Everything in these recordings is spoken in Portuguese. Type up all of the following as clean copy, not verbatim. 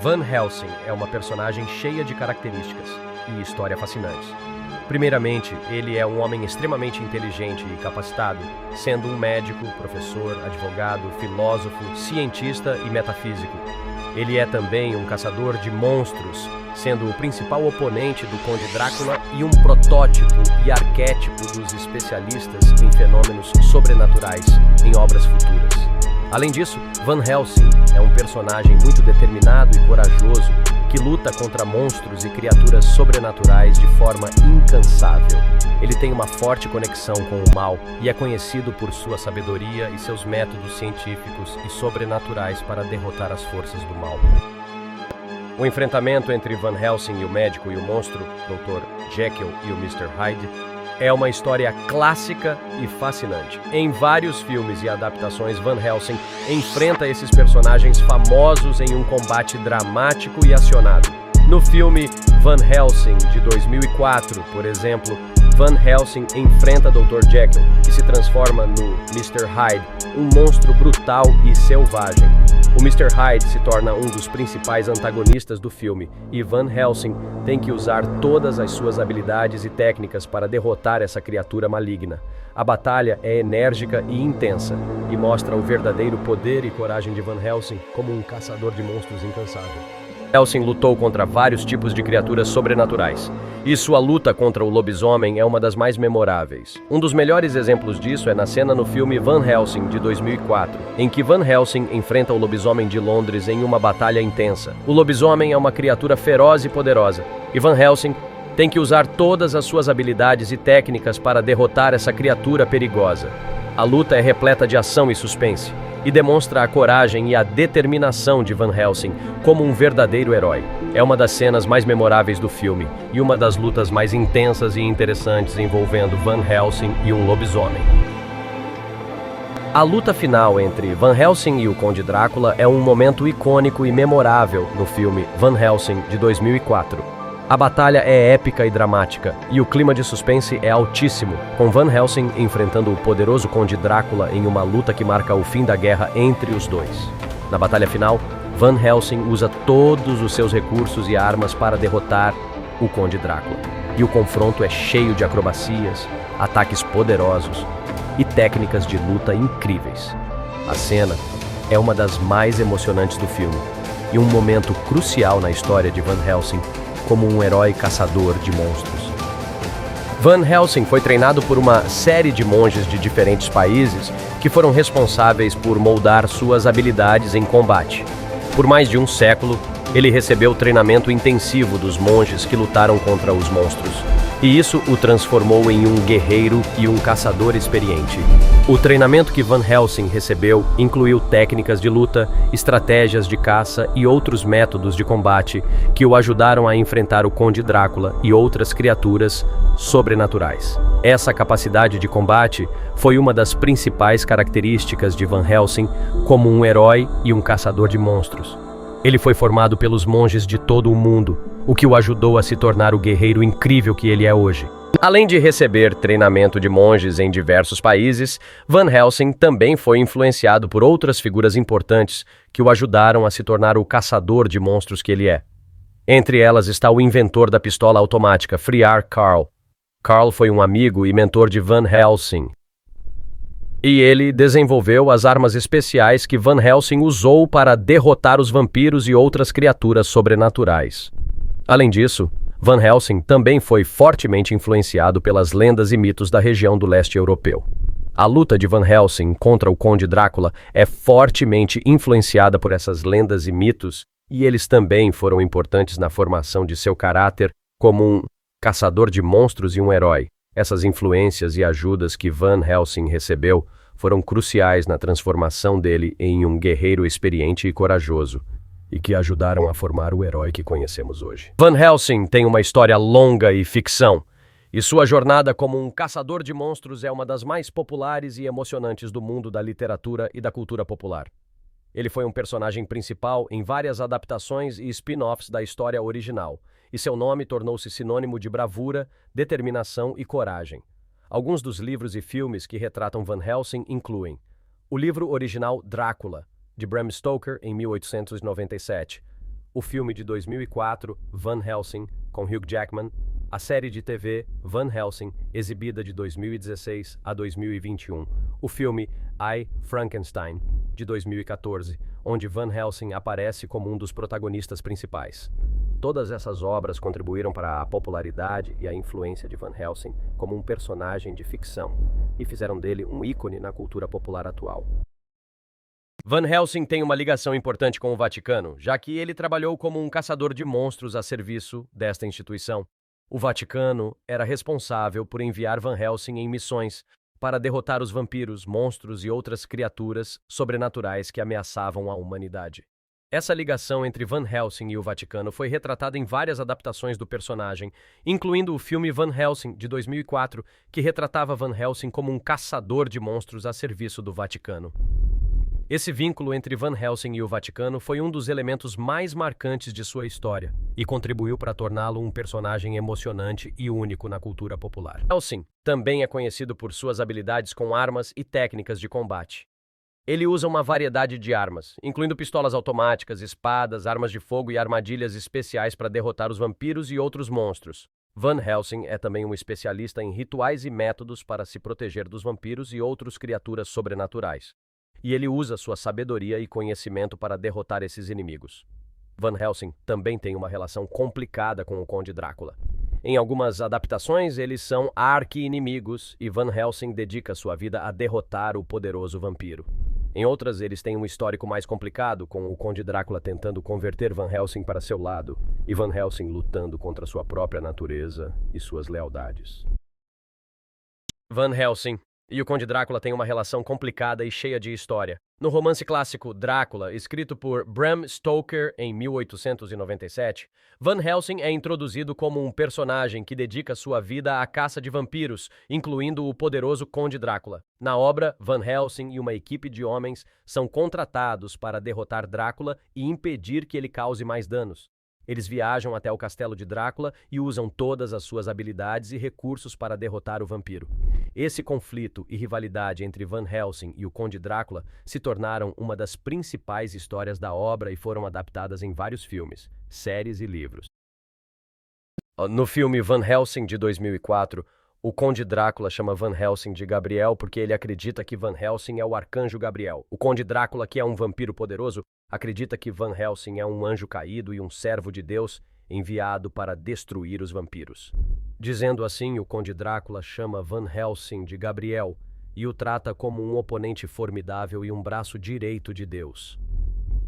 Van Helsing é uma personagem cheia de características e história fascinantes. Primeiramente, ele é um homem extremamente inteligente e capacitado, sendo um médico, professor, advogado, filósofo, cientista e metafísico. Ele é também um caçador de monstros, sendo o principal oponente do Conde Drácula e um protótipo e arquétipo dos especialistas em fenômenos sobrenaturais em obras futuras. Além disso, Van Helsing é um personagem muito determinado e corajoso que luta contra monstros e criaturas sobrenaturais de forma incansável. Ele tem uma forte conexão com o mal e é conhecido por sua sabedoria e seus métodos científicos e sobrenaturais para derrotar as forças do mal. O enfrentamento entre Van Helsing e o médico e o monstro, Dr. Jekyll e o Mr. Hyde, é uma história clássica e fascinante. Em vários filmes e adaptações, Van Helsing enfrenta esses personagens famosos em um combate dramático e acionado. No filme Van Helsing, de 2004, por exemplo, Van Helsing enfrenta Dr. Jekyll e se transforma no Mr. Hyde, um monstro brutal e selvagem. O Mr. Hyde se torna um dos principais antagonistas do filme e Van Helsing tem que usar todas as suas habilidades e técnicas para derrotar essa criatura maligna. A batalha é enérgica e intensa e mostra o verdadeiro poder e coragem de Van Helsing como um caçador de monstros incansável. Helsing lutou contra vários tipos de criaturas sobrenaturais, e sua luta contra o lobisomem é uma das mais memoráveis. Um dos melhores exemplos disso é na cena no filme Van Helsing, de 2004, em que Van Helsing enfrenta o lobisomem de Londres em uma batalha intensa. O lobisomem é uma criatura feroz e poderosa, e Van Helsing tem que usar todas as suas habilidades e técnicas para derrotar essa criatura perigosa. A luta é repleta de ação e suspense, e demonstra a coragem e a determinação de Van Helsing como um verdadeiro herói. É uma das cenas mais memoráveis do filme e uma das lutas mais intensas e interessantes envolvendo Van Helsing e um lobisomem. A luta final entre Van Helsing e o Conde Drácula é um momento icônico e memorável no filme Van Helsing, de 2004. A batalha é épica e dramática, e o clima de suspense é altíssimo, com Van Helsing enfrentando o poderoso Conde Drácula em uma luta que marca o fim da guerra entre os dois. Na batalha final, Van Helsing usa todos os seus recursos e armas para derrotar o Conde Drácula. E o confronto é cheio de acrobacias, ataques poderosos e técnicas de luta incríveis. A cena é uma das mais emocionantes do filme, e um momento crucial na história de Van Helsing como um herói caçador de monstros. Van Helsing foi treinado por uma série de monges de diferentes países que foram responsáveis por moldar suas habilidades em combate. Por mais de um século, ele recebeu treinamento intensivo dos monges que lutaram contra os monstros, e isso o transformou em um guerreiro e um caçador experiente. O treinamento que Van Helsing recebeu incluiu técnicas de luta, estratégias de caça e outros métodos de combate que o ajudaram a enfrentar o Conde Drácula e outras criaturas sobrenaturais. Essa capacidade de combate foi uma das principais características de Van Helsing como um herói e um caçador de monstros. Ele foi formado pelos monges de todo o mundo, o que o ajudou a se tornar o guerreiro incrível que ele é hoje. Além de receber treinamento de monges em diversos países, Van Helsing também foi influenciado por outras figuras importantes que o ajudaram a se tornar o caçador de monstros que ele é. Entre elas está o inventor da pistola automática, Friar Carl. Carl foi um amigo e mentor de Van Helsing, e ele desenvolveu as armas especiais que Van Helsing usou para derrotar os vampiros e outras criaturas sobrenaturais. Além disso, Van Helsing também foi fortemente influenciado pelas lendas e mitos da região do leste europeu. A luta de Van Helsing contra o Conde Drácula é fortemente influenciada por essas lendas e mitos, e eles também foram importantes na formação de seu caráter como um caçador de monstros e um herói. Essas influências e ajudas que Van Helsing recebeu foram cruciais na transformação dele em um guerreiro experiente e corajoso, e que ajudaram a formar o herói que conhecemos hoje. Van Helsing tem uma história longa e ficção, e sua jornada como um caçador de monstros é uma das mais populares e emocionantes do mundo da literatura e da cultura popular. Ele foi um personagem principal em várias adaptações e spin-offs da história original, e seu nome tornou-se sinônimo de bravura, determinação e coragem. Alguns dos livros e filmes que retratam Van Helsing incluem o livro original Drácula, de Bram Stoker, em 1897, o filme de 2004, Van Helsing, com Hugh Jackman, a série de TV Van Helsing, exibida de 2016 a 2021, o filme I, Frankenstein, de 2014, onde Van Helsing aparece como um dos protagonistas principais. Todas essas obras contribuíram para a popularidade e a influência de Van Helsing como um personagem de ficção e fizeram dele um ícone na cultura popular atual. Van Helsing tem uma ligação importante com o Vaticano, já que ele trabalhou como um caçador de monstros a serviço desta instituição. O Vaticano era responsável por enviar Van Helsing em missões para derrotar os vampiros, monstros e outras criaturas sobrenaturais que ameaçavam a humanidade. Essa ligação entre Van Helsing e o Vaticano foi retratada em várias adaptações do personagem, incluindo o filme Van Helsing, de 2004, que retratava Van Helsing como um caçador de monstros a serviço do Vaticano. Esse vínculo entre Van Helsing e o Vaticano foi um dos elementos mais marcantes de sua história e contribuiu para torná-lo um personagem emocionante e único na cultura popular. Helsing também é conhecido por suas habilidades com armas e técnicas de combate. Ele usa uma variedade de armas, incluindo pistolas automáticas, espadas, armas de fogo e armadilhas especiais para derrotar os vampiros e outros monstros. Van Helsing é também um especialista em rituais e métodos para se proteger dos vampiros e outras criaturas sobrenaturais. E ele usa sua sabedoria e conhecimento para derrotar esses inimigos. Van Helsing também tem uma relação complicada com o Conde Drácula. Em algumas adaptações, eles são arqui-inimigos e Van Helsing dedica sua vida a derrotar o poderoso vampiro. Em outras, eles têm um histórico mais complicado, com o Conde Drácula tentando converter Van Helsing para seu lado e Van Helsing lutando contra sua própria natureza e suas lealdades. Van Helsing e o Conde Drácula têm uma relação complicada e cheia de história. No romance clássico Drácula, escrito por Bram Stoker em 1897, Van Helsing é introduzido como um personagem que dedica sua vida à caça de vampiros, incluindo o poderoso Conde Drácula. Na obra, Van Helsing e uma equipe de homens são contratados para derrotar Drácula e impedir que ele cause mais danos. Eles viajam até o castelo de Drácula e usam todas as suas habilidades e recursos para derrotar o vampiro. Esse conflito e rivalidade entre Van Helsing e o Conde Drácula se tornaram uma das principais histórias da obra e foram adaptadas em vários filmes, séries e livros. No filme Van Helsing de 2004, o Conde Drácula chama Van Helsing de Gabriel porque ele acredita que Van Helsing é o arcanjo Gabriel. O Conde Drácula, que é um vampiro poderoso, acredita que Van Helsing é um anjo caído e um servo de Deus enviado para destruir os vampiros. Dizendo assim, o Conde Drácula chama Van Helsing de Gabriel e o trata como um oponente formidável e um braço direito de Deus.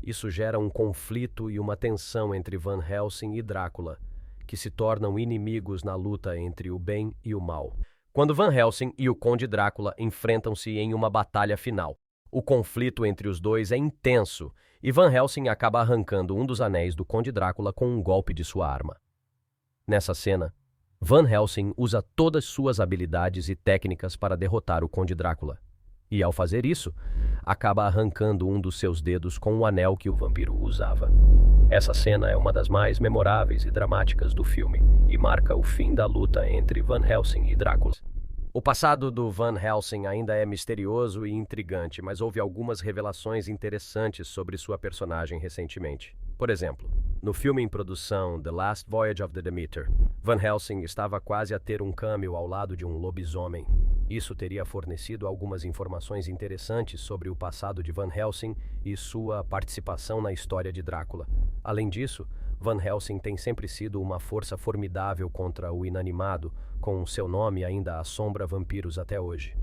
Isso gera um conflito e uma tensão entre Van Helsing e Drácula, que se tornam inimigos na luta entre o bem e o mal. Quando Van Helsing e o Conde Drácula enfrentam-se em uma batalha final, o conflito entre os dois é intenso e Van Helsing acaba arrancando um dos anéis do Conde Drácula com um golpe de sua arma. Nessa cena, Van Helsing usa todas suas habilidades e técnicas para derrotar o Conde Drácula. E ao fazer isso, acaba arrancando um dos seus dedos com o anel que o vampiro usava. Essa cena é uma das mais memoráveis e dramáticas do filme e marca o fim da luta entre Van Helsing e Drácula. O passado do Van Helsing ainda é misterioso e intrigante, mas houve algumas revelações interessantes sobre sua personagem recentemente. Por exemplo, no filme em produção The Last Voyage of the Demeter, Van Helsing estava quase a ter um cameo ao lado de um lobisomem. Isso teria fornecido algumas informações interessantes sobre o passado de Van Helsing e sua participação na história de Drácula. Além disso, Van Helsing tem sempre sido uma força formidável contra o inanimado, com seu nome ainda assombra vampiros até hoje.